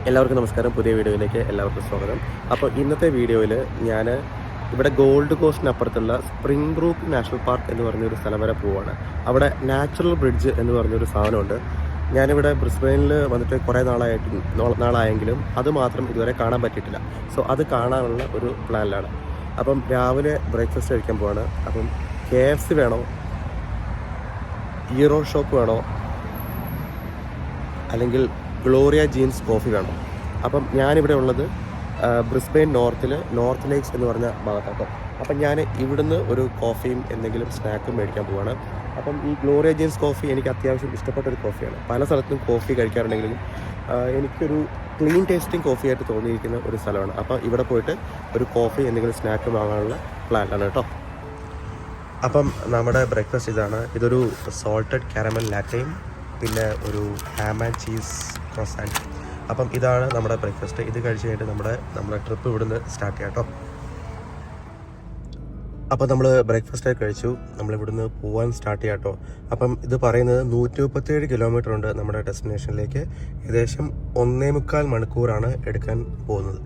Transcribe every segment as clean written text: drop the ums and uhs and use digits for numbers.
എല്ലാവർക്കും നമസ്കാരം. പുതിയ വീഡിയോയിലേക്ക് എല്ലാവർക്കും സ്വാഗതം. അപ്പോൾ ഇന്നത്തെ വീഡിയോയിൽ ഞാൻ ഇവിടെ ഗോൾഡ് കോസ്റ്റിനപ്പുറത്തുള്ള സ്പ്രിംഗ് ബ്രൂക്ക് നാഷണൽ പാർക്ക് എന്ന് പറഞ്ഞൊരു സ്ഥലം വരെ പോവുകയാണ്. അവിടെ നാച്ചുറൽ ബ്രിഡ്ജ് എന്ന് പറഞ്ഞൊരു സാധനമുണ്ട്. ഞാനിവിടെ ബ്രിസ്ബെയിനിൽ വന്നിട്ട് കുറേ നാളായെങ്കിലും അത് മാത്രം ഇതുവരെ കാണാൻ പറ്റിയിട്ടില്ല. സോ അത് കാണാനുള്ള ഒരു പ്ലാനിലാണ്. അപ്പം രാവിലെ ബ്രേക്ക്ഫാസ്റ്റ് കഴിക്കാൻ പോവാണ്. അപ്പം KFC വേണോ, ഹീറോ ഷോപ്പ് വേണോ, അല്ലെങ്കിൽ ഗ്ലോറിയ ജീൻസ് കോഫി വേണം. അപ്പം ഞാനിവിടെ ഉള്ളത് ബ്രിസ്ബെയിൻ നോർത്ത് ലേക്സ് എന്ന് പറഞ്ഞ ഭാഗത്താട്ടോ. അപ്പം ഞാൻ ഇവിടുന്ന് ഒരു കോഫിയും എന്തെങ്കിലും സ്നാക്കും മേടിക്കാൻ പോവുകയാണ്. അപ്പം ഈ ഗ്ലോറിയ ജീൻസ് കോഫി എനിക്ക് അത്യാവശ്യം ഇഷ്ടപ്പെട്ട ഒരു കോഫിയാണ്. പല സ്ഥലത്തും കോഫി കഴിക്കാറുണ്ടെങ്കിലും എനിക്കൊരു ക്ലീൻ ടേസ്റ്റിംഗ് കോഫിയായിട്ട് തോന്നിയിരിക്കുന്ന ഒരു സ്ഥലമാണ്. അപ്പോൾ ഇവിടെ പോയിട്ട് ഒരു കോഫി എന്തെങ്കിലും സ്നാക്ക് വാങ്ങാനുള്ള പ്ലാനാണ് കേട്ടോ. അപ്പം നമ്മുടെ ബ്രേക്ക്ഫാസ്റ്റ് ഇതാണ്. ഇതൊരു സോൾട്ടഡ് കാരമൽ ലാറ്റയും പിന്നെ ഒരു ഹാം ആൻഡ് ചീസ് ക്രോസാൻഡ്. അപ്പം ഇതാണ് നമ്മുടെ ബ്രേക്ക്ഫാസ്റ്റ്. ഇത് കഴിച്ച് കഴിഞ്ഞിട്ട് നമ്മുടെ ട്രിപ്പ് ഇവിടുന്ന് സ്റ്റാർട്ട് ചെയ്യാം കേട്ടോ. അപ്പോൾ നമ്മൾ ബ്രേക്ക്ഫാസ്റ്റ് കഴിച്ചു, നമ്മളിവിടുന്ന് പോകാൻ സ്റ്റാർട്ട് ചെയ്യാം കേട്ടോ. അപ്പം ഇത് പറയുന്നത് 137 കിലോമീറ്റർ ഉണ്ട് നമ്മുടെ ഡെസ്റ്റിനേഷനിലേക്ക്. ഏകദേശം 1.25 മണിക്കൂറാണ് എടുക്കാൻ പോകുന്നത്.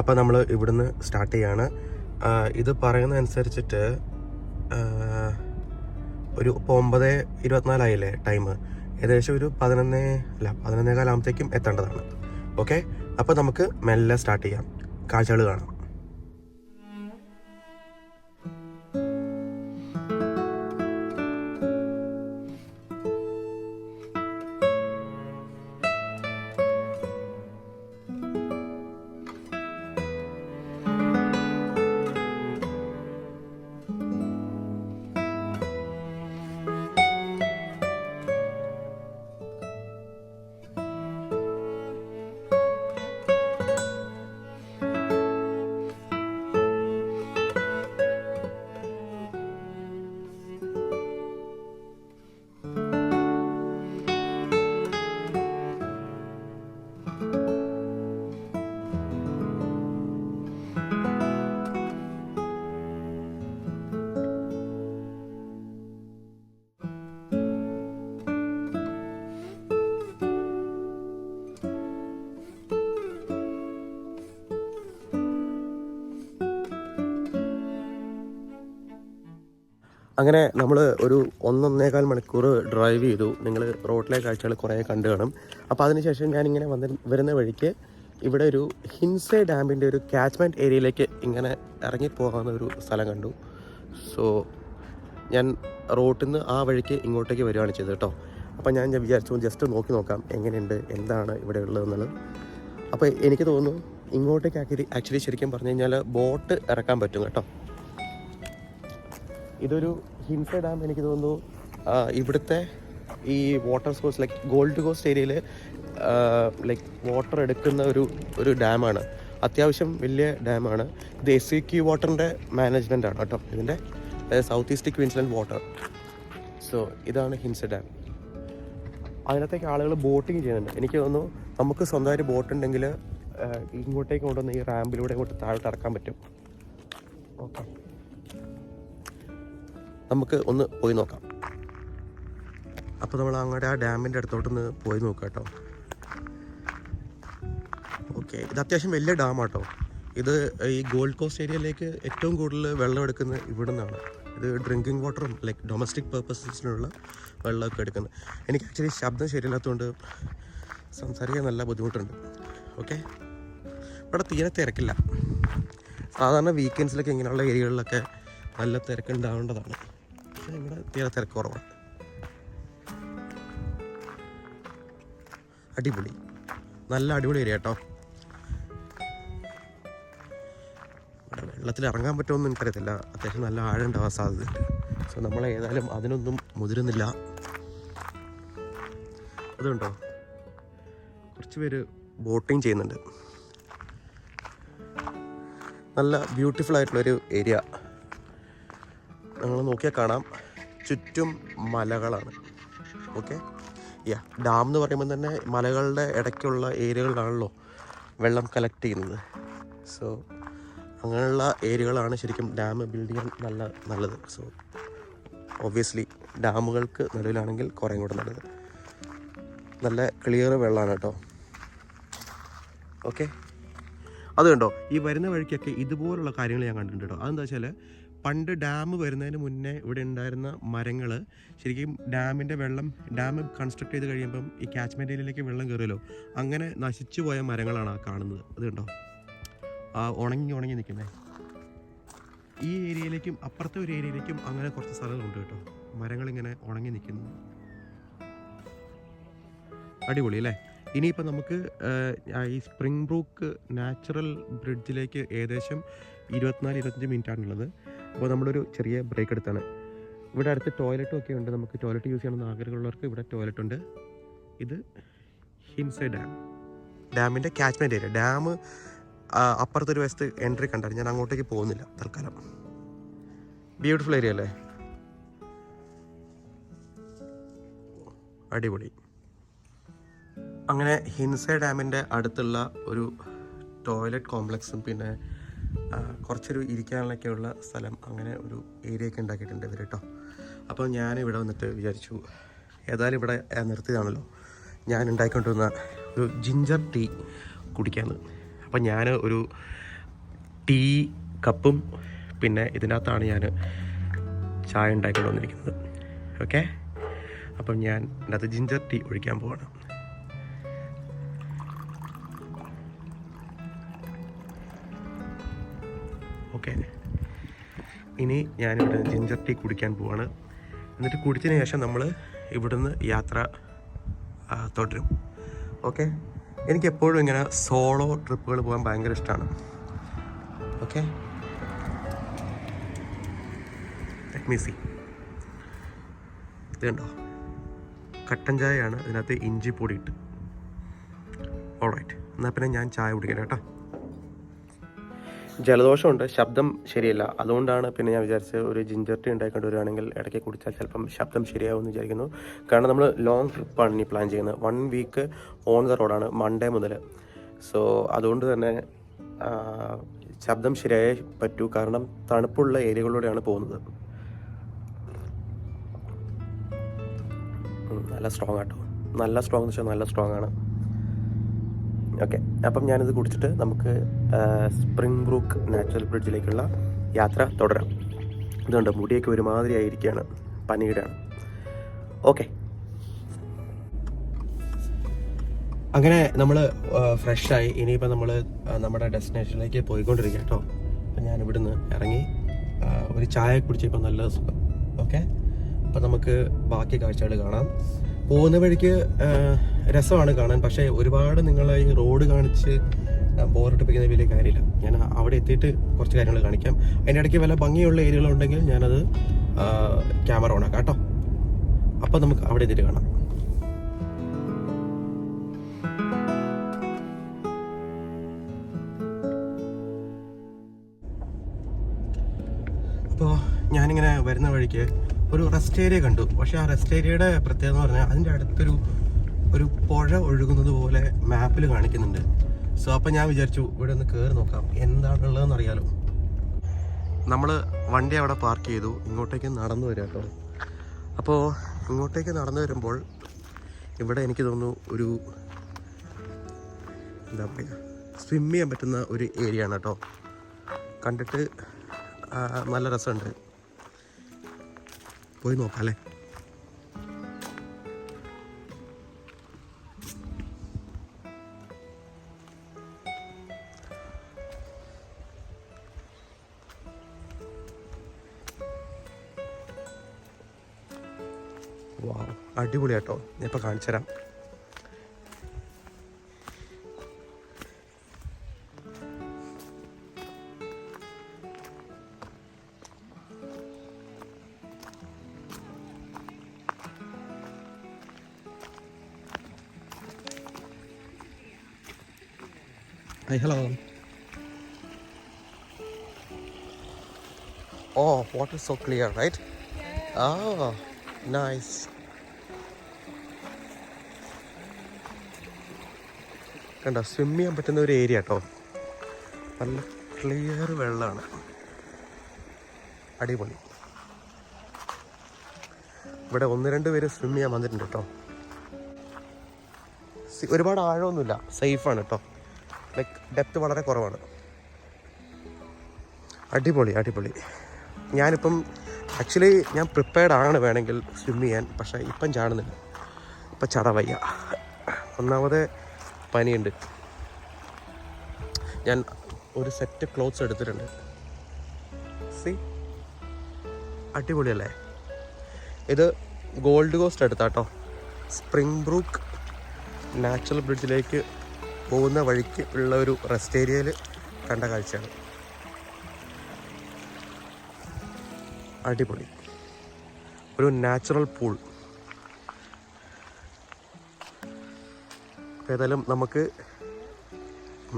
അപ്പോൾ നമ്മൾ ഇവിടുന്ന് സ്റ്റാർട്ട് ചെയ്യാണ്. ഇത് പറയുന്നതനുസരിച്ചിട്ട് ഒരു 9:24 ആയില്ലേ ടൈം. ഏകദേശം ഒരു 11:15 ആകുമ്പോഴത്തേക്കും എത്തേണ്ടതാണ്. ഓക്കെ, അപ്പോൾ നമുക്ക് മെല്ലെ സ്റ്റാർട്ട് ചെയ്യാം. കാഴ്ചകൾ കാണാം. അങ്ങനെ നമ്മൾ ഒരു 1.25 മണിക്കൂർ ഡ്രൈവ് ചെയ്തു. നിങ്ങൾ റോഡിലെ കാഴ്ചകൾ കുറേ കണ്ടു കാണും. അപ്പോൾ അതിനുശേഷം ഞാനിങ്ങനെ വരുന്ന വഴിക്ക് ഇവിടെ ഒരു ഹിൻസെ ഡാമിൻ്റെ ഒരു ക്യാച്ച്മെൻറ്റ് ഏരിയയിലേക്ക് ഇങ്ങനെ ഇറങ്ങിപ്പോകാവുന്ന ഒരു സ്ഥലം കണ്ടു. സോ ഞാൻ റോട്ടിൽ നിന്ന് ആ വഴിക്ക് ഇങ്ങോട്ടേക്ക് വരികയാണ് ചെയ്തത് കേട്ടോ. അപ്പോൾ ഞാൻ വിചാരിച്ചു ജസ്റ്റ് നോക്കാം എങ്ങനെയുണ്ട്, എന്താണ് ഇവിടെ ഉള്ളതെന്നുള്ളത്. അപ്പോൾ എനിക്ക് തോന്നുന്നു ഇങ്ങോട്ടേക്ക് ആക്ച്വലി ശരിക്കും പറഞ്ഞു കഴിഞ്ഞാൽ ബോട്ട് ഇറക്കാൻ പറ്റും കേട്ടോ. ഇതൊരു ഹിൻസെ ഡാം. എനിക്ക് തോന്നുന്നു ഇവിടുത്തെ ഈ water source like gold cost ഏരിയയിൽ ലൈക്ക് വാട്ടർ എടുക്കുന്ന ഒരു ഡാമാണ്. അത്യാവശ്യം വലിയ ഡാമാണ്. ഇത് SEQ വാട്ടറിൻ്റെ മാനേജ്മെൻ്റ് ആണ് കേട്ടോ ഇതിൻ്റെ, south east Queensland water. So ഇതാണ് ഹിൻസെ ഡാം. അതിനകത്തേക്ക് ആളുകൾ ബോട്ടിങ് ചെയ്യുന്നുണ്ട്. എനിക്ക് തോന്നുന്നു നമുക്ക് സ്വന്തമായിട്ട് ബോട്ട് ഉണ്ടെങ്കിൽ ഇങ്ങോട്ടേക്ക് കൊണ്ടുവന്ന് ഈ റാമ്പിലൂടെ ഇങ്ങോട്ട് താഴോട്ട് ഇറക്കാൻ പറ്റും. ഓക്കെ, നമുക്ക് ഒന്ന് പോയി നോക്കാം. അപ്പോൾ നമ്മൾ അങ്ങോട്ട് ആ ഡാമിൻ്റെ അടുത്തോട്ടൊന്ന് പോയി നോക്കാം കേട്ടോ. ഓക്കെ, ഇത് അത്യാവശ്യം വലിയ ഡാമാട്ടോ. ഇത് ഈ ഗോൾഡ് കോസ്റ്റ് ഏരിയയിലേക്ക് ഏറ്റവും കൂടുതൽ വെള്ളം എടുക്കുന്നത് ഇവിടെ നിന്നാണ്. ഇത് ഡ്രിങ്കിങ് വാട്ടറും ലൈക്ക് ഡൊമസ്റ്റിക് പർപ്പസസിനുള്ള വെള്ളമൊക്കെ എടുക്കുന്നത്. എനിക്ക് ആക്ച്വലി ശബ്ദം ശരിയല്ലാത്തതുകൊണ്ട് സംസാരിക്കാൻ നല്ല ബുദ്ധിമുട്ടുണ്ട്. ഓക്കെ, ഇവിടെ തീരെ തിരക്കില്ല. സാധാരണ വീക്കെൻഡ്സിലൊക്കെ ഇങ്ങനെയുള്ള ഏരിയകളിലൊക്കെ നല്ല തിരക്കുണ്ടാവേണ്ടതാണ്. പക്ഷേ ഇവിടെ തീരെ തിരക്ക് കുറവാണ്. അടിപൊളി, നല്ല അടിപൊളി ഏരിയ കേട്ടോ. ഇവിടെ വെള്ളത്തിൽ ഇറങ്ങാൻ പറ്റുമെന്ന് എനിക്കറിയത്തില്ല. അത്യാവശ്യം നല്ല ആഴം ഉണ്ടാവാൻ സാധ്യതയുണ്ട്. സോ നമ്മൾ ഏതായാലും അതിനൊന്നും മുതിരുന്നില്ല. അതുകൊണ്ടോ കുറച്ച് പേര് ബോട്ടിങ് ചെയ്യുന്നുണ്ട്. നല്ല ബ്യൂട്ടിഫുൾ ആയിട്ടുള്ളൊരു ഏരിയ. നിങ്ങൾ നോക്കിയാൽ കാണാം, ചുറ്റും മലകളാണ്. ഓക്കെ, ഡാം എന്ന് പറയുമ്പോൾ തന്നെ മലകളുടെ ഇടയ്ക്കുള്ള ഏരിയകളിലാണല്ലോ വെള്ളം കളക്ട് ചെയ്യുന്നത്. സോ അങ്ങനെയുള്ള ഏരിയകളാണ് ശരിക്കും ഡാം ബിൽഡ് ചെയ്യാൻ നല്ലത്. സോ ഒബ്വിയസ്ലി ഡാമുകൾക്ക് നടുവിലാണെങ്കിൽ കുറേ കൂടെ നല്ലത്. നല്ല ക്ലിയർ വെള്ളമാണ് കേട്ടോ. ഓക്കെ, അത് കണ്ടോ, ഈ വരുന്ന വഴിക്കൊക്കെ ഇതുപോലുള്ള കാര്യങ്ങൾ ഞാൻ കണ്ടിട്ടുണ്ട് കേട്ടോ. അതെന്താ വെച്ചാൽ പണ്ട് ഡാം വരുന്നതിന് മുന്നേ ഇവിടെ ഉണ്ടായിരുന്ന മരങ്ങൾ ശരിക്കും ഡാം കൺസ്ട്രക്ട് ചെയ്ത് കഴിയുമ്പം ഈ കാച്ച്മെൻ്റ് ഏരിയയിലേക്ക് വെള്ളം കയറുമല്ലോ, അങ്ങനെ നശിച്ചു പോയ മരങ്ങളാണ് ആ കാണുന്നത്. അത് കണ്ടോ, ആ ഉണങ്ങി നിൽക്കുന്നത്. ഈ ഏരിയയിലേക്കും അപ്പുറത്തെ ഒരു ഏരിയയിലേക്കും അങ്ങനെ കുറച്ച് സ്ഥലങ്ങളുണ്ട് കേട്ടോ, മരങ്ങളിങ്ങനെ ഉണങ്ങി നിൽക്കുന്നു. അടിപൊളി അല്ലേ? ഇനിയിപ്പോൾ നമുക്ക് ഈ സ്പ്രിംഗ് ബ്രൂക്ക് നാച്ചുറൽ ബ്രിഡ്ജിലേക്ക് ഏകദേശം 24-25 മിനിറ്റാണുള്ളത്. അപ്പോൾ നമ്മളൊരു ചെറിയ ബ്രേക്ക് എടുത്താണ്. ഇവിടെ അടുത്ത് ടോയ്ലറ്റും ഒക്കെ ഉണ്ട്, നമുക്ക് ടോയ്ലറ്റ് യൂസ് ചെയ്യണമെന്ന് ആഗ്രഹമുള്ളവർക്ക് ഇവിടെ ടോയ്ലറ്റ് ഉണ്ട്. ഇത് ഹിൻസെ ഡാമിൻ്റെ കാച്ച്മെൻറ്റ് ഏരിയ. ഡാം അപ്പുറത്തൊരു വശത്ത് എൻട്രി കണ്ടായിരുന്നു, ഞാൻ അങ്ങോട്ടേക്ക് പോകുന്നില്ല തൽക്കാലം. ബ്യൂട്ടിഫുൾ ഏരിയ അല്ലേ? അടിപൊളി. അങ്ങനെ ഹിൻസെ ഡാമിൻ്റെ അടുത്തുള്ള ഒരു ടോയ്ലറ്റ് കോംപ്ലക്സും പിന്നെ കുറച്ചൊരു ഇരിക്കാനൊക്കെയുള്ള സ്ഥലം, അങ്ങനെ ഒരു ഏരിയ ഒക്കെ ഉണ്ടാക്കിയിട്ടുണ്ട് ഇവർ കേട്ടോ. അപ്പോൾ ഞാനിവിടെ വന്നിട്ട് വിചാരിച്ചു, ഏതായാലും ഇവിടെ നിർത്തിയതാണല്ലോ, ഞാൻ ഉണ്ടാക്കിക്കൊണ്ടുവന്ന ഒരു ജിഞ്ചർ ടീ കുടിക്കാമെന്ന്. അപ്പം ഞാൻ ഒരു ടീ കപ്പും പിന്നെ ഇതിനകത്താണ് ഞാൻ ചായ ഉണ്ടാക്കിക്കൊണ്ട് വന്നിരിക്കുന്നത്. ഓക്കെ, അപ്പം ഞാൻ ഇതിനകത്ത് ജിഞ്ചർ ടീ ഒഴിക്കാൻ പോവാണ്. ഓക്കെ, ഇനി ഞാനിവിടെ ജിഞ്ചർ ടീ കുടിക്കാൻ പോവാണ്. എന്നിട്ട് കുടിച്ചതിന് ശേഷം നമ്മൾ ഇവിടുന്ന് യാത്ര തുടരും. ഓക്കെ, എനിക്കെപ്പോഴും ഇങ്ങനെ സോളോ ട്രിപ്പുകൾ പോകാൻ ഭയങ്കര ഇഷ്ടമാണ്. Okay, let me see. ഇത് കണ്ടോ, കട്ടൻ ചായയാണ്, ഇതിനകത്ത് ഇഞ്ചി പൊടി ഇട്ട്. ഓൾറൈറ്റ്, എന്നാൽ പിന്നെ ഞാൻ ചായ കുടിക്കാം കേട്ടോ. ജലദോഷമുണ്ട്, ശബ്ദം ശരിയല്ല, അതുകൊണ്ടാണ് പിന്നെ ഞാൻ വിചാരിച്ചത് ഒരു ജിഞ്ചർ ടീ ഉണ്ടായിക്കൊണ്ട് വരികയാണെങ്കിൽ ഇടയ്ക്ക് കുടിച്ചാൽ ചിലപ്പം ശബ്ദം ശരിയാവുമെന്ന് വിചാരിക്കുന്നു. കാരണം നമ്മൾ ലോങ് ട്രിപ്പാണ് ഇനി പ്ലാൻ ചെയ്യുന്നത്. 1 വീക്ക് ഓൺ ദ റോഡാണ്, മൺഡേ മുതൽ. സോ അതുകൊണ്ട് തന്നെ ശബ്ദം ശരിയായേ പറ്റൂ, കാരണം തണുപ്പുള്ള ഏരിയകളിലൂടെയാണ് പോകുന്നത്. നല്ല സ്ട്രോങ് ആട്ടോ, നല്ല സ്ട്രോങ് എന്ന് വെച്ചാൽ നല്ല സ്ട്രോങ് ആണ്. ഓക്കെ, അപ്പം ഞാനിത് കുടിച്ചിട്ട് നമുക്ക് സ്പ്രിംഗ് ബ്രൂക്ക് നാച്ചുറൽ ബ്രിഡ്ജിലേക്കുള്ള യാത്ര തുടരാം. ഇതുകൊണ്ട് മുടിയൊക്കെ ഒരുമാതിരി ആയിരിക്കുകയാണ്, പനിയുടെയാണ്. ഓക്കെ, അങ്ങനെ നമ്മൾ ഫ്രഷായി. ഇനിയിപ്പോൾ നമ്മൾ നമ്മുടെ ഡെസ്റ്റിനേഷനിലേക്ക് പോയിക്കൊണ്ടിരിക്കുക കേട്ടോ. അപ്പം ഞാൻ ഇവിടുന്ന് ഇറങ്ങി ഒരു ചായ കുടിച്ചപ്പോൾ നല്ല സുഖം. ഓക്കെ, അപ്പം നമുക്ക് ബാക്കി കാഴ്ചകൾ കാണാം. പോകുന്ന വഴിക്ക് രസമാണ് കാണാൻ, പക്ഷേ ഒരുപാട് നിങ്ങൾ ഈ റോഡ് കാണിച്ച് ബോറടിപ്പിക്കുന്ന വലിയ കാര്യമില്ല. ഞാൻ അവിടെ എത്തിയിട്ട് കുറച്ച് കാര്യങ്ങൾ കാണിക്കാം. അതിൻ്റെ ഇടയ്ക്ക് വല്ല ഭംഗിയുള്ള ഏരിയകളുണ്ടെങ്കിൽ ഞാനത് ക്യാമറ ഓണാക്കാം കേട്ടോ. അപ്പോൾ നമുക്ക് അവിടെ എത്തിയിട്ട് കാണാം. അപ്പോൾ ഞാനിങ്ങനെ വരുന്ന വഴിക്ക് ഒരു റെസ്റ്റ് ഏരിയ കണ്ടു. പക്ഷേ ആ റെസ്റ്റ് ഏരിയയുടെ പ്രത്യേകത എന്ന് പറഞ്ഞാൽ അതിൻ്റെ അടുത്തൊരു പുഴ ഒഴുകുന്നത് പോലെ മാപ്പിൽ കാണിക്കുന്നുണ്ട്. സോ അപ്പോൾ ഞാൻ വിചാരിച്ചു ഇവിടെ ഒന്ന് കയറി നോക്കാം എന്താണുള്ളതെന്ന് അറിയാലോ. നമ്മൾ വണ്ടി അവിടെ പാർക്ക് ചെയ്തു, ഇങ്ങോട്ടേക്ക് നടന്നു വരിക കേട്ടോ. അപ്പോൾ ഇങ്ങോട്ടേക്ക് നടന്നു വരുമ്പോൾ ഇവിടെ എനിക്ക് തോന്നുന്നു ഒരു എന്താ പറയുക, സ്വിം ചെയ്യാൻ പറ്റുന്ന ഒരു ഏരിയ ആണ് കേട്ടോ. കണ്ടിട്ട് നല്ല രസമുണ്ട്, പോയി നോക്കാം അല്ലേ. വാ, അടിപൊളി കേട്ടോ, ഞാൻ ഇപ്പോൾ കാണിച്ചു തരാം. Hi, hello. Oh, water so clear, right? Yeah. Oh, nice. കണ്ടോ, സ്വിം ചെയ്യാൻ പറ്റുന്ന ഒരു ഏരിയ കേട്ടോ. നല്ല ക്ലിയർ വെള്ളമാണ്, അടിപൊളി. ഇവിടെ 1-2 പേര് സ്വിം ചെയ്യാൻ വന്നിട്ടുണ്ട് കേട്ടോ. ഒരുപാട് ആഴമൊന്നുമില്ല, സേഫാണ് കേട്ടോ. ലൈക്ക് ഡെപ്ത് വളരെ കുറവാണ്. അടിപൊളി അടിപൊളി. ഞാനിപ്പം ആക്ച്വലി ഞാൻ പ്രിപ്പയർഡ് ആണ് വേണമെങ്കിൽ സ്വിം ചെയ്യാൻ, പക്ഷേ ഇപ്പം ചാടുന്നില്ല. ഇപ്പം ചാടാൻ വയ്യ. ഒന്നാമത് പനിയുണ്ട്. ഞാൻ ഒരു സെറ്റ് ക്ലോത്ത്സ് എടുത്തിട്ടുണ്ട്. സി അടിപൊളിയല്ലേ? ഇത് ഗോൾഡ് കോസ്റ്റ് എടുത്താട്ടോ. സ്പ്രിംഗ് ബ്രൂക്ക് നാച്ചുറൽ ബ്രിഡ്ജിലേക്ക് പോകുന്ന വഴിക്ക് ഉള്ള ഒരു റെസ്റ്റ് ഏരിയയിൽ കണ്ട കാഴ്ചയാണ്. അടിപൊളി. ഒരു നാച്ചുറൽ പൂൾ. ഏതായാലും നമുക്ക്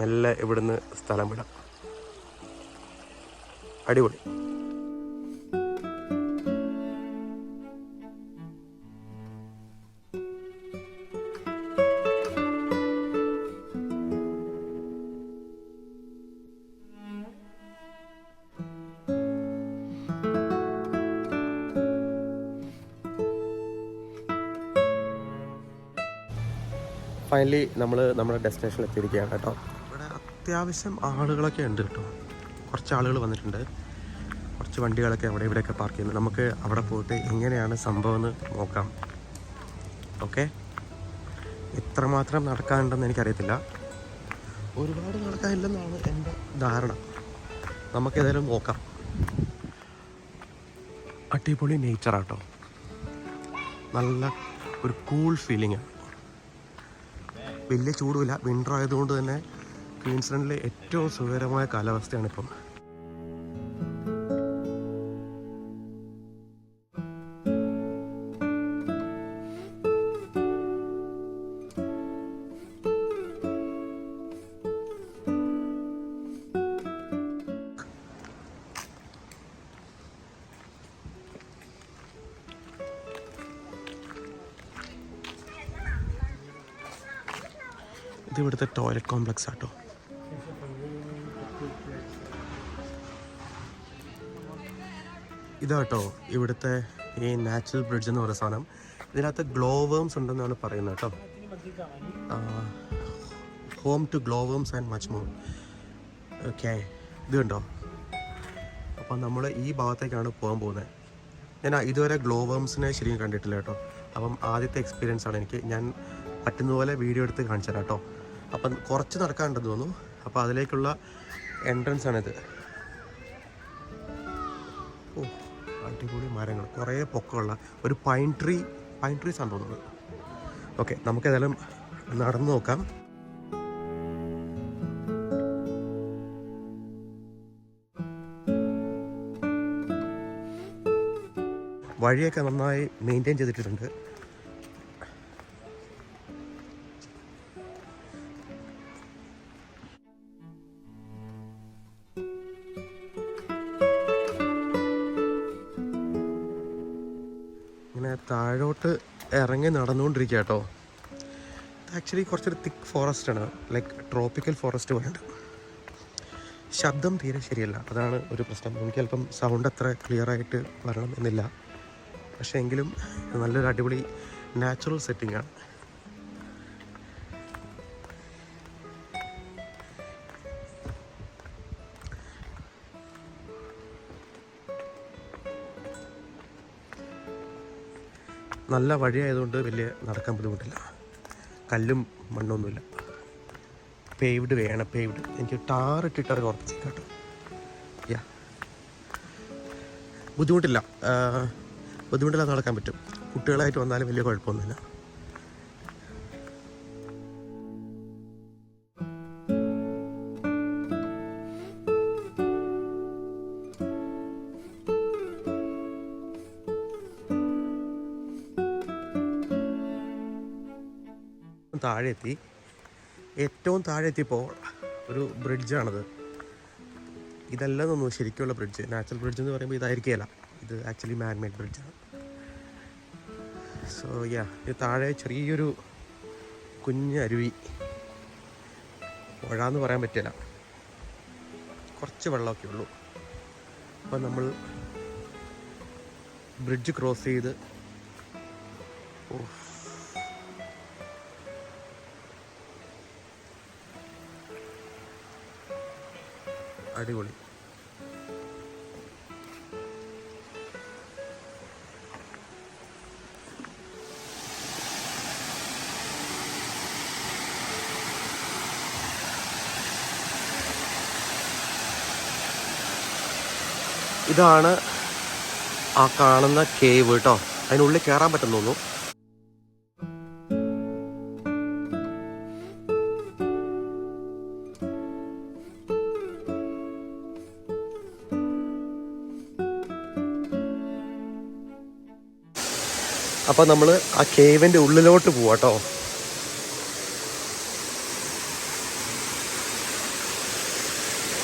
മെല്ലെ ഇവിടുന്ന് സ്ഥലം വിടാം. അടിപൊളി. ഫൈനലി നമ്മൾ നമ്മുടെ ഡെസ്റ്റിനേഷനിൽ എത്തിയിരിക്കുകയാണ് കേട്ടോ. ഇവിടെ അത്യാവശ്യം ആളുകളൊക്കെ ഉണ്ട് കേട്ടോ. കുറച്ച് ആളുകൾ വന്നിട്ടുണ്ട്. കുറച്ച് വണ്ടികളൊക്കെ അവിടെ ഇവിടെയൊക്കെ പാർക്ക് ചെയ്യുന്നത്. നമുക്ക് അവിടെ പോയിട്ട് എങ്ങനെയാണ് സംഭവം എന്ന് നോക്കാം. ഓക്കെ, എത്രമാത്രം നടക്കാനുണ്ടെന്ന് എനിക്കറിയത്തില്ല. ഒരുപാട് നടക്കാനില്ലെന്നാണ് എൻ്റെ ധാരണ. നമുക്കേതായാലും നോക്കാം. അടിപൊളി നേച്ചറാട്ടോ. നല്ല ഒരു കൂൾ ഫീലിംഗ്. വലിയ ചൂടുമില്ല. വിൻ്റർ ആയതുകൊണ്ട് തന്നെ ക്വീൻസ്ലാൻഡിലെ ഏറ്റവും സുഖകരമായ കാലാവസ്ഥയാണ് ഇപ്പം. ഇത് ഇവിടുത്തെ ടോയ്ലറ്റ് കോംപ്ലക്സ് ആട്ടോ. ഇതാട്ടോ ഇവിടുത്തെ ഈ നാച്ചുറൽ ബ്രിഡ്ജ് എന്ന് പറയുന്ന സാധനം. ഇതിനകത്ത് ഗ്ലോ വേംസ് ഉണ്ടെന്നാണ് പറയുന്നത് കേട്ടോ. Home to glow worms and much more. Okay, ഇത് കണ്ടോ. അപ്പം നമ്മൾ ഈ ഭാഗത്തേക്കാണ് പോകാൻ പോകുന്നത്. ഞാൻ ഇതുവരെ ഗ്ലോ വേംസിനെ ശരിക്കും കണ്ടിട്ടില്ല കേട്ടോ. അപ്പം ആദ്യത്തെ എക്സ്പീരിയൻസ് ആണ് എനിക്ക്. ഞാൻ പറ്റുന്നതുപോലെ വീഡിയോ എടുത്ത് കാണിച്ചു തരാം കേട്ടോ. അപ്പം കുറച്ച് നടക്കാനുണ്ടെന്ന് തോന്നുന്നു. അപ്പോൾ അതിലേക്കുള്ള എൻട്രൻസ് ആണിത്. ഓ, അടിപൊളി മരങ്ങൾ, കുറേ പൊക്കമുള്ള ഒരു പൈൻ ട്രീസ് ആണ് തോന്നുന്നത്. ഓക്കെ, നമുക്കേതായാലും നടന്നു നോക്കാം. വഴിയൊക്കെ നന്നായി മെയിൻറ്റെയിൻ ചെയ്തിട്ടുണ്ട്. ഇങ്ങനെ താഴോട്ട് ഇറങ്ങി നടന്നുകൊണ്ടിരിക്കുക കേട്ടോ. ആക്ച്വലി കുറച്ചൊരു തിക്ക് ഫോറസ്റ്റാണ്, ലൈക്ക് ട്രോപ്പിക്കൽ ഫോറസ്റ്റ് പോലെയുണ്ട്. ശബ്ദം തീരെ ശരിയല്ല, അതാണ് ഒരു പ്രശ്നം. എനിക്ക് ചിലപ്പം സൗണ്ട് അത്ര ക്ലിയർ ആയിട്ട് വരണം എന്നില്ല. പക്ഷേ എങ്കിലും നല്ലൊരു അടിപൊളി നാച്ചുറൽ സെറ്റിംഗ് ആണ്. നല്ല വഴിയായതുകൊണ്ട് വലിയ നടക്കാൻ ബുദ്ധിമുട്ടില്ല. കല്ലും മണ്ണൊന്നുമില്ല. പേവ്ഡ് വേണം, പേവ്ഡ്. എനിക്ക് ടാറിട്ടിട്ടൊരു കുറച്ച് കേട്ടോ. യാ, ബുദ്ധിമുട്ടില്ലാതെ നടക്കാൻ പറ്റും. കുട്ടികളായിട്ട് വന്നാലും വലിയ കുഴപ്പമൊന്നുമില്ല. താഴെ എത്തി. ഏറ്റവും താഴെ എത്തിയപ്പോൾ ഒരു ബ്രിഡ്ജാണത്. ഇതല്ല തോന്നുന്നു ശരിക്കുള്ള ബ്രിഡ്ജ്. നാച്ചുറൽ ബ്രിഡ്ജ് എന്ന് പറയുമ്പോൾ ഇതായിരിക്കില്ല. ഇത് ആക്ച്വലി മാൻമെയ്ഡ് ബ്രിഡ്ജാണ്. സോ യാ, ഇത് താഴെ ചെറിയൊരു കുഞ്ഞ് അരുവി. പുഴയെന്ന് പറയാൻ പറ്റില്ല, കുറച്ച് വെള്ളമൊക്കെ ഉള്ളൂ. അപ്പം നമ്മൾ ബ്രിഡ്ജ് ക്രോസ് ചെയ്ത് അടിപൊളി. ഇതാണ് ആ കാണുന്ന കേവ് കേട്ടോ. അതിനുള്ളിൽ കയറാൻ പറ്റും തോന്നുന്നു. അപ്പൊ നമ്മള് ആ കേവിന്റെ ഉള്ളിലോട്ട് പോവാട്ടോ.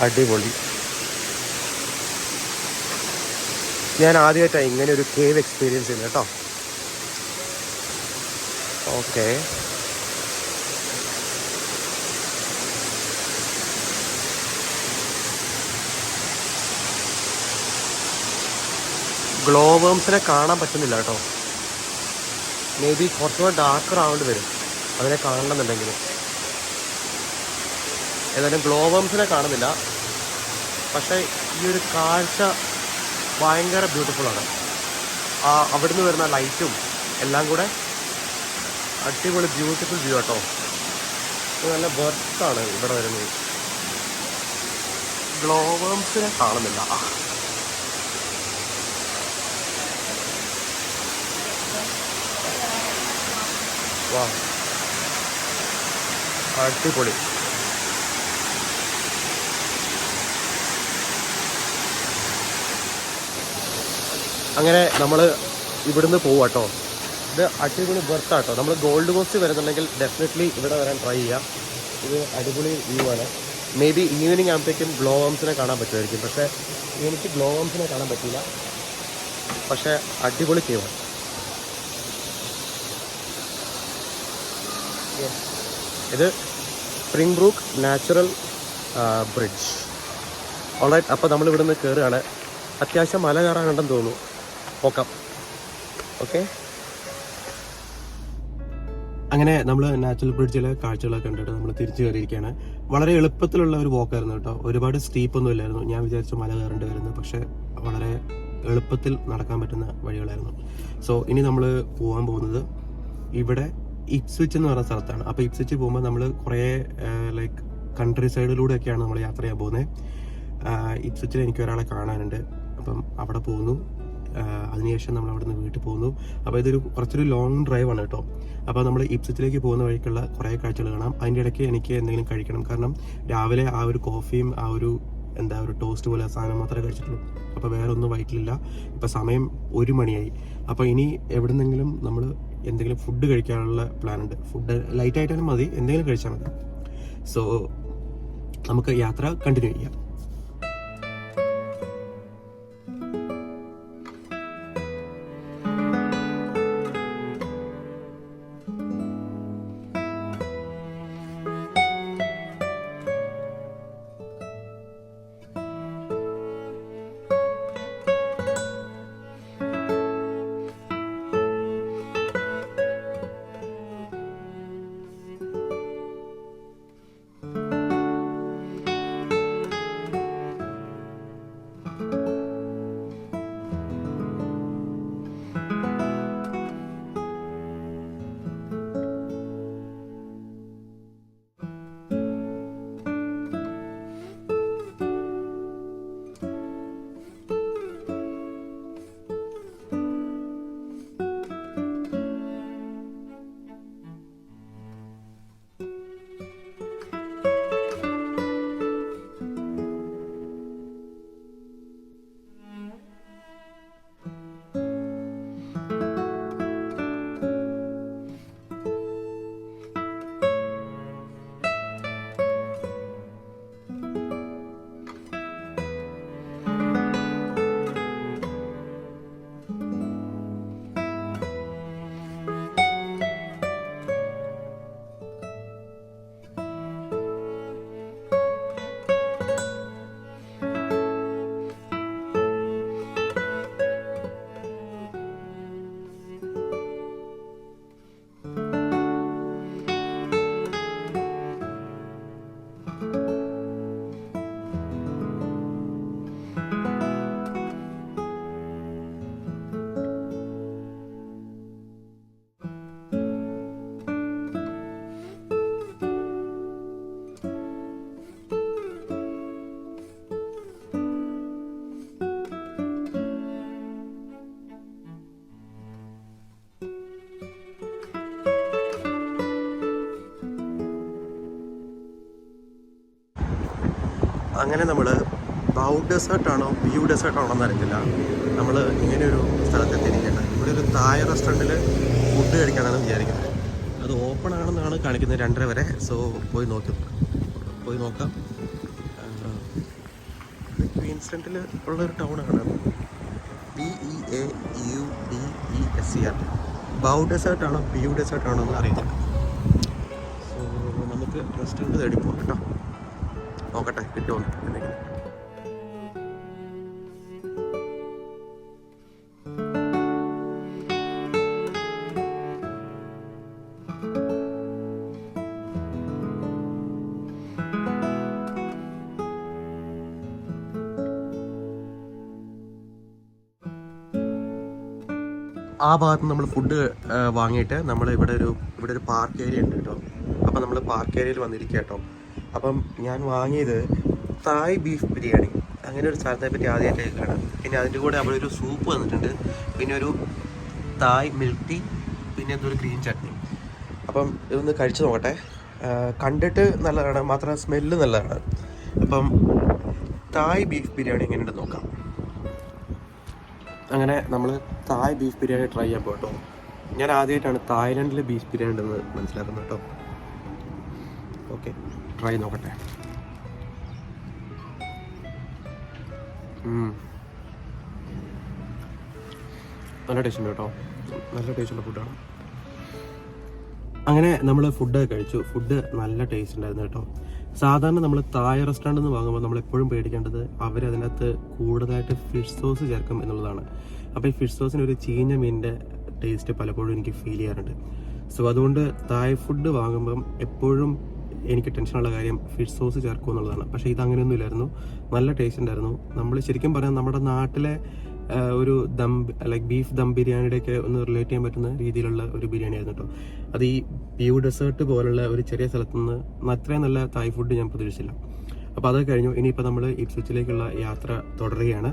അടിപൊളി. ഞാൻ ആദ്യമായിട്ടാണ് ഇങ്ങനെ ഒരു കേവ് എക്സ്പീരിയൻസ് ചെയ്യുന്നത് കേട്ടോ. ഓക്കെ, ഗ്ലോ വേംസിനെ കാണാൻ പറ്റുന്നില്ല കേട്ടോ. മേ ബി കുറച്ചുകൂടെ ഡാർക്കർ ആവേണ്ടി വരും അതിനെ കാണണമെന്നുണ്ടെങ്കിൽ. ഏതായാലും ഗ്ലോ വേംസിനെ കാണുന്നില്ല. പക്ഷേ ഈ ഒരു കാഴ്ച ഭയങ്കര ബ്യൂട്ടിഫുള്ളാണ്. അവിടുന്ന് വരുന്ന ലൈറ്റും എല്ലാം കൂടെ അടിപൊളി ബ്യൂട്ടിഫുൾ വ്യൂ കേട്ടോ. നല്ല ബർത്താണ് ഇവിടെ വരുന്നത്. ഗ്ലോ വേംസിനെ കാണുന്നില്ല. വാ, അടിപൊളി. അങ്ങനെ നമ്മൾ ഇവിടുന്ന് പോവാട്ടോ. ഇത് അടിപൊളി ബർത്താട്ടോ. നമ്മൾ ഗോൾഡ് കോസ്റ്റ് വരുന്നുണ്ടെങ്കിൽ ഡെഫിനറ്റ്ലി ഇവിടെ വരാൻ ട്രൈ ചെയ്യാം. ഇത് അടിപൊളി വ്യൂ ആണ്. മേ ബി ഈവനിങ് ആകുമ്പോഴത്തേക്കും ഗ്ലോ വേംസിനെ കാണാൻ പറ്റുമായിരിക്കും. പക്ഷേ എനിക്ക് ഗ്ലോ വേംസിനെ കാണാൻ പറ്റില്ല. പക്ഷേ അടിപൊളി കേവാണ്. ഇത് Springbrook natural bridge. Alright, അപ്പോൾ നമ്മൾ ഇവിടുന്ന് കയറുകയാണ്. അത്യാവശ്യം മല കയറാനുണ്ടെന്ന് തോന്നുന്നു. നോക്കാം. ഓക്കെ, അങ്ങനെ നമ്മൾ നാച്ചുറൽ ബ്രിഡ്ജിലെ കാഴ്ചകളൊക്കെ കണ്ടിട്ട് നമ്മൾ തിരിച്ചു കയറിയിരിക്കുകയാണ്. വളരെ എളുപ്പത്തിലുള്ള ഒരു വോക്കായിരുന്നു കേട്ടോ. ഒരുപാട് സ്റ്റീപ്പൊന്നും ഇല്ലായിരുന്നു. ഞാൻ വിചാരിച്ചു മല കയറേണ്ടി വരുന്നു, പക്ഷേ വളരെ എളുപ്പത്തിൽ നടക്കാൻ പറ്റുന്ന വഴികളായിരുന്നു. സോ ഇനി നമ്മൾ പോകാൻ പോകുന്നത് ഇവിടെ ഇപ്സ്വിച്ച് എന്ന് പറയുന്ന സ്ഥലത്താണ്. അപ്പോൾ ഇപ്സ്വിച്ച് പോകുമ്പോൾ നമ്മൾ കുറേ ലൈക്ക് കൺട്രി സൈഡിലൂടെയൊക്കെയാണ് നമ്മൾ യാത്ര ചെയ്യാൻ പോകുന്നത്. ഇപ്സ്വിച്ചിൽ എനിക്ക് ഒരാളെ കാണാനുണ്ട്. അപ്പം അവിടെ പോകുന്നു. അതിനുശേഷം നമ്മൾ അവിടെ നിന്ന് വീട്ടിൽ പോകുന്നു. അപ്പോൾ ഇതൊരു കുറച്ചൊരു ലോങ് ഡ്രൈവാണ് കേട്ടോ. അപ്പോൾ നമ്മൾ ഇപ്സ്വിച്ചിലേക്ക് പോകുന്ന വഴിക്കുള്ള കുറേ കാഴ്ചകൾ കാണാം. അതിൻ്റെ ഇടയ്ക്ക് എനിക്ക് എന്തെങ്കിലും കഴിക്കണം. കാരണം രാവിലെ ആ ഒരു കോഫിയും ആ ഒരു ഒരു ടോസ്റ്റ് പോലെ സാധനം മാത്രമേ കഴിച്ചിട്ടുള്ളൂ. അപ്പോൾ വേറെ ഒന്നും വയറ്റിലില്ല. ഇപ്പോൾ സമയം 1 മണിയായി. അപ്പോൾ ഇനി എവിടെന്നെങ്കിലും നമ്മൾ എന്തെങ്കിലും ഫുഡ് കഴിക്കാനുള്ള പ്ലാൻ ഉണ്ട്. ഫുഡ് ലൈറ്റായിട്ടാലും മതി, എന്തെങ്കിലും കഴിച്ചാൽ മതി. സോ നമുക്ക് യാത്ര കണ്ടിന്യൂ ചെയ്യാം. അങ്ങനെ നമ്മൾ ബൗ ഡെസേർട്ടാണോ വ്യൂ ഡെസേർട്ടാണോ എന്ന് അറിയത്തില്ല, നമ്മൾ ഇങ്ങനെയൊരു സ്ഥലത്തെത്തിയിരിക്കുകയാണ്. ഇവിടെ ഒരു തായ് റെസ്റ്റോറൻറ്റിൽ ഫുഡ് കഴിക്കാനാണ് വിചാരിക്കുന്നത്. അത് ഓപ്പൺ ആണെന്നാണ് കാണിക്കുന്നത് 2:30 വരെ. സോ പോയി നോക്കാം. ക്വീൻസ്ലൻഡിൽ ഉള്ളൊരു ടൗണാണ്. BEAUDESER. ബൗ ഡെസേർട്ടാണോ വ്യൂ ഡെസേർട്ടാണോ എന്ന് അറിയത്തില്ല. സോ നമുക്ക് റെസ്റ്റോറൻറ്റ് തേടി പോകാം കേട്ടോ. നോക്കട്ടെ കിട്ടുമോ എന്തെങ്കിലും. ആ ഭാഗത്ത് നമ്മൾ ഫുഡ് വാങ്ങിയിട്ട് നമ്മൾ ഇവിടെ ഒരു പാർക്ക് ഏരിയ ഉണ്ട് കേട്ടോ. അപ്പം നമ്മൾ പാർക്ക് ഏരിയയിൽ വന്നിരിക്കുക കേട്ടോ. അപ്പം ഞാൻ വാങ്ങിയത് തായ് ബീഫ് ബിരിയാണി. അങ്ങനെ ഒരു സ്ഥലത്തെ പറ്റി ആദ്യമായിട്ട് കേൾക്കുകയാണ്. പിന്നെ അതിൻ്റെ കൂടെ അവിടെ ഒരു സൂപ്പ് വന്നിട്ടുണ്ട്, പിന്നെ ഒരു തായ് മിൽക്ക് ടീ, പിന്നെ എന്തൊരു ഗ്രീൻ ചട്നി. അപ്പം ഇതൊന്ന് കഴിച്ചു നോക്കട്ടെ. കണ്ടിട്ട് നല്ലതാണ്, മാത്രമല്ല സ്മെല്ല് നല്ലതാണ്. അപ്പം തായ് ബീഫ് ബിരിയാണി എങ്ങനെയുണ്ടെന്ന് നോക്കാം. അങ്ങനെ നമ്മൾ തായ് ബീഫ് ബിരിയാണി ട്രൈ ചെയ്യാൻ പോകട്ടോ. ഞാൻ ആദ്യമായിട്ടാണ് തായ്ലൻഡിൽ ബീഫ് ബിരിയാണി ഉണ്ടെന്ന് മനസ്സിലാക്കുന്നത് കേട്ടോ. ഓക്കെ, ട്രൈ നോക്കട്ടെ. നല്ല ടേസ്റ്റ് ഉണ്ട് കേട്ടോ, നല്ല ടേസ്റ്റുള്ള ഫുഡാണ്. അങ്ങനെ നമ്മൾ ഫുഡ് കഴിച്ചു. ഫുഡ് നല്ല ടേസ്റ്റ് ഉണ്ടായിരുന്നു കേട്ടോ. സാധാരണ നമ്മൾ തായ് റെസ്റ്റോറൻറ്റിൽ നിന്ന് വാങ്ങുമ്പോൾ നമ്മളെപ്പോഴും പേടിക്കേണ്ടത് അവരതിനകത്ത് കൂടുതലായിട്ട് ഫിഷ് സോസ് ചേർക്കും എന്നുള്ളതാണ്. അപ്പോൾ ഈ ഫിഷ് സോസിന് ഒരു ചീഞ്ഞ മീനിൻ്റെ ടേസ്റ്റ് പലപ്പോഴും എനിക്ക് ഫീൽ ചെയ്യാറുണ്ട്. സോ അതുകൊണ്ട് തായ് ഫുഡ് വാങ്ങുമ്പം എപ്പോഴും എനിക്ക് ടെൻഷനുള്ള കാര്യം ഫിഷ് സോസ് ചേർക്കും എന്നുള്ളതാണ്. പക്ഷേ ഇതങ്ങനെയൊന്നും ഇല്ലായിരുന്നു, നല്ല ടേസ്റ്റ് ഉണ്ടായിരുന്നു. നമ്മൾ ശരിക്കും പറഞ്ഞാൽ നമ്മുടെ നാട്ടിലെ ഒരു ലൈക്ക് ബീഫ് ദം ബിരിയാണിയുടെയൊക്കെ ഒന്ന് റിലേറ്റ് ചെയ്യാൻ പറ്റുന്ന രീതിയിലുള്ള ഒരു ബിരിയാണി ആയിരുന്നു കേട്ടോ. അത് ഈ വ്യൂ ഡെസേർട്ട് പോലുള്ള ഒരു ചെറിയ സ്ഥലത്തു നിന്ന് അത്രയും നല്ല തായ് ഫുഡ് ഞാൻ പ്രതീക്ഷിച്ചില്ല. അപ്പോൾ അത് കഴിഞ്ഞു. ഇനിയിപ്പോൾ നമ്മൾ ഇപ്സ്വിച്ചിലേക്കുള്ള യാത്ര തുടരുകയാണ്.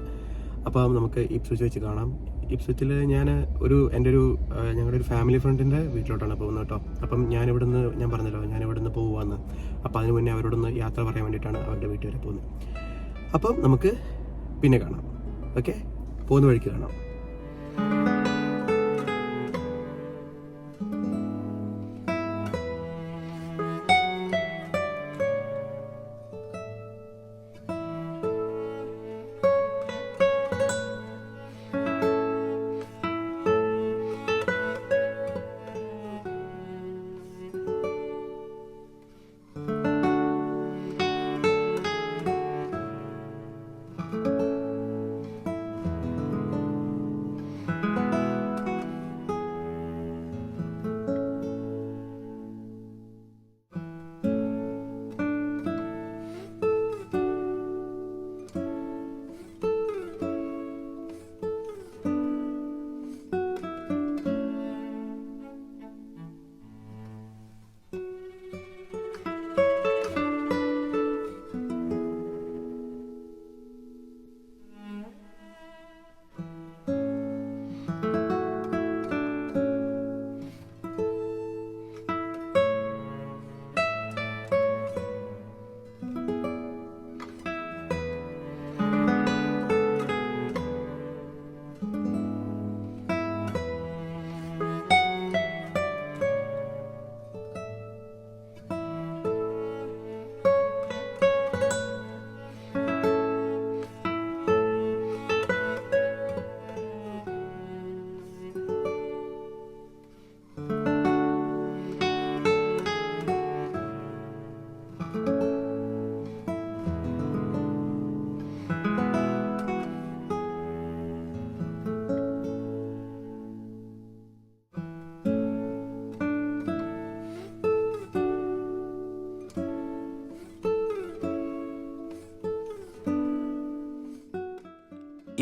അപ്പോൾ നമുക്ക് ഇപ്സ്വിച്ച് വെച്ച് കാണാം. ഇപ്സ്വിച്ചിൽ ഞങ്ങളുടെ ഒരു ഫാമിലി ഫ്രണ്ടിൻ്റെ വീട്ടിലോട്ടാണ് പോകുന്നത് കേട്ടോ. അപ്പം ഞാൻ പറഞ്ഞല്ലോ ഞാൻ ഇവിടുന്ന് പോകുവാന്ന്. അപ്പോൾ അതിന് മുന്നേ അവരോടൊന്ന് യാത്ര പറയാൻ വേണ്ടിയിട്ടാണ് അവരുടെ വീട്ടിൽ വരെ പോകുന്നത്. അപ്പം നമുക്ക് പിന്നെ കാണാം. ഓക്കെ, പോകുന്ന വഴിക്ക് കാണാം.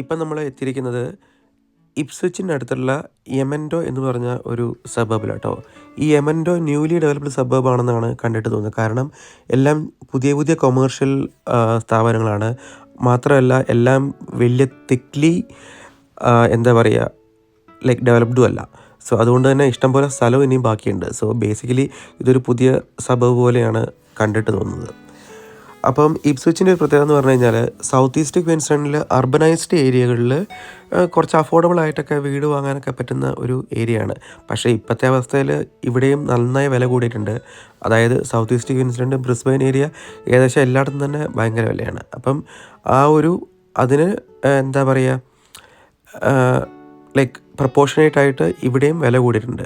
ഇപ്പം നമ്മൾ എത്തിയിരിക്കുന്നത് ഇപ്സ്വിച്ചിൻ്റെ അടുത്തുള്ള യമൻഡോ എന്ന് പറഞ്ഞ ഒരു സബബിലാട്ടോ. ഈ യമൻഡോ ന്യൂലി ഡെവലപ്ഡ് സബബ് ആണെന്നാണ് കണ്ടിട്ട് തോന്നുന്നത്. കാരണം എല്ലാം പുതിയ പുതിയ കൊമേഴ്ഷ്യൽ സ്ഥാപനങ്ങളാണ്. മാത്രമല്ല എല്ലാം വലിയ തിക്ലി എന്താ പറയുക ലൈക്ക് ഡെവലപ്ഡും അല്ല. സോ അതുകൊണ്ട് തന്നെ ഇഷ്ടംപോലെ സ്ഥലവും ഇനിയും ബാക്കിയുണ്ട്. സോ ബേസിക്കലി ഇതൊരു പുതിയ സബബ് പോലെയാണ് കണ്ടിട്ട് തോന്നുന്നത്. അപ്പം ഇപ്സ്വിച്ചിൻ്റെ ഒരു പ്രത്യേകത എന്ന് പറഞ്ഞു കഴിഞ്ഞാൽ സൗത്ത് ഈസ്റ്റ് ക്വീൻസ്ലാൻഡിൽ അർബനൈസ്ഡ് ഏരിയകളിൽ കുറച്ച് അഫോർഡബിൾ ആയിട്ടൊക്കെ വീട് വാങ്ങാനൊക്കെ പറ്റുന്ന ഒരു ഏരിയയാണ്. പക്ഷേ ഇപ്പോഴത്തെ അവസ്ഥയിൽ ഇവിടെയും നന്നായി വില കൂടിയിട്ടുണ്ട്. അതായത് south east Queensland Brisbane area ഏകദേശം എല്ലായിടത്തും തന്നെ ഭയങ്കര വിലയാണ്. അപ്പം ആ ഒരു അതിന് എന്താ പറയുക ലൈക്ക് പ്രപ്പോർഷനേറ്റ് ആയിട്ട് ഇവിടെയും വില കൂടിയിട്ടുണ്ട്.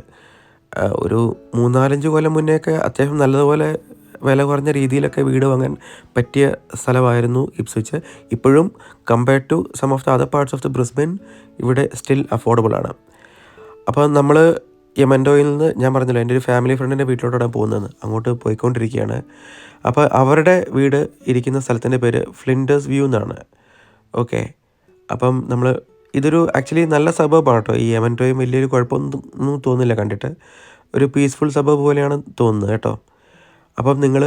ഒരു 3-4 കൊല്ലം മുന്നെയൊക്കെ അത്യാവശ്യം നല്ലതുപോലെ വില കുറഞ്ഞ രീതിയിലൊക്കെ വീട് വാങ്ങാൻ പറ്റിയ സ്ഥലമായിരുന്നു ഇപ്സ്വിച്ച്. ഇപ്പോഴും compared to some of the other parts of the Brisbane ഇവിടെ സ്റ്റിൽ അഫോർഡബിൾ ആണ്. അപ്പോൾ നമ്മൾ യമൻഡോയിൽ നിന്ന് ഞാൻ പറഞ്ഞല്ലോ എൻ്റെ ഒരു ഫാമിലി ഫ്രണ്ടിൻ്റെ വീട്ടിലോട്ടാണ് പോകുന്നത്. അങ്ങോട്ട് പോയിക്കൊണ്ടിരിക്കുകയാണ്. അപ്പോൾ അവരുടെ വീട് ഇരിക്കുന്ന സ്ഥലത്തിൻ്റെ പേര് ഫ്ലിൻഡേഴ്സ് വ്യൂ എന്നാണ്. ഓക്കെ, അപ്പം നമ്മൾ ഇതൊരു ആക്ച്വലി നല്ല സബർബാണ് കേട്ടോ. ഈ യമൻഡോയും വലിയൊരു കുഴപ്പമൊന്നും തോന്നില്ല കണ്ടിട്ട്. ഒരു പീസ്ഫുൾ സബർബ് പോലെയാണ് തോന്നുന്നത് കേട്ടോ. അപ്പം നിങ്ങൾ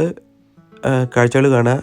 കാഴ്ചകൾ കാണുക.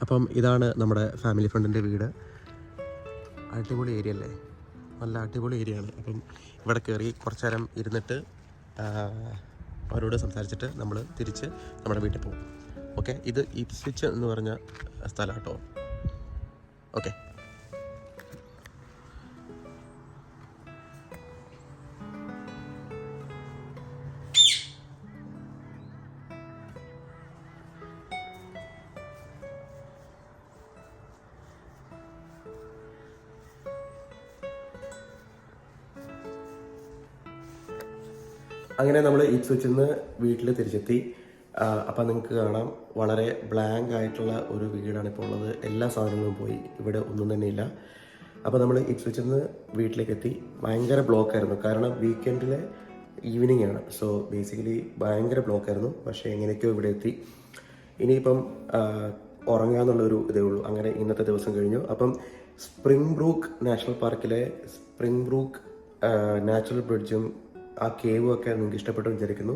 അപ്പം ഇതാണ് നമ്മുടെ ഫാമിലി ഫ്രണ്ടിൻ്റെ വീട്. അടിപൊളി ഏരിയ അല്ലേ, നല്ല അടിപൊളി ഏരിയ ആണ്. അപ്പം ഇവിടെ കയറി കുറച്ച് നേരം ഇരുന്നിട്ട് അവരോട് സംസാരിച്ചിട്ട് നമ്മൾ തിരിച്ച് നമ്മുടെ വീട്ടിൽ പോകും. ഓക്കെ, ഇത് ഇപ്സ്വിച്ച് എന്ന് പറഞ്ഞ സ്ഥലം കേട്ടോ. ഓക്കെ, അങ്ങനെ നമ്മൾ ഇപ്സ്വിച്ചിൽ നിന്ന് വീട്ടിൽ തിരിച്ചെത്തി. അപ്പം നിങ്ങൾക്ക് കാണാം വളരെ ബ്ലാങ്ക് ആയിട്ടുള്ള ഒരു വീടാണ് ഇപ്പോൾ ഉള്ളത്. എല്ലാ സാധനങ്ങളും പോയി, ഇവിടെ ഒന്നും തന്നെ ഇല്ല. അപ്പോൾ നമ്മൾ ഇപ്സ്വിച്ചിൽ നിന്ന് വീട്ടിലേക്ക് എത്തി. ഭയങ്കര ബ്ലോക്കായിരുന്നു, കാരണം വീക്കെൻഡിലെ ഈവനിങ് ആണ്. സോ ബേസിക്കലി ഭയങ്കര ബ്ലോക്കായിരുന്നു. പക്ഷേ എങ്ങനെയൊക്കെയോ ഇവിടെ എത്തി. ഇനിയിപ്പം ഉറങ്ങാന്നുള്ളൊരു ഇതേ ഉള്ളൂ. അങ്ങനെ ഇന്നത്തെ ദിവസം കഴിഞ്ഞു. അപ്പം സ്പ്രിംഗ് ബ്രൂക്ക് നാഷണൽ പാർക്കിലെ സ്പ്രിംഗ് ബ്രൂക്ക് നാച്ചുറൽ ബ്രിഡ്ജും ആ കേവും ഒക്കെ നിങ്ങൾക്ക് ഇഷ്ടപ്പെട്ടു വിചാരിക്കുന്നു.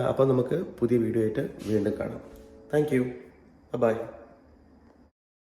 അപ്പോൾ നമുക്ക് പുതിയ വീഡിയോ ആയിട്ട് വീണ്ടും കാണാം. Thank you, by.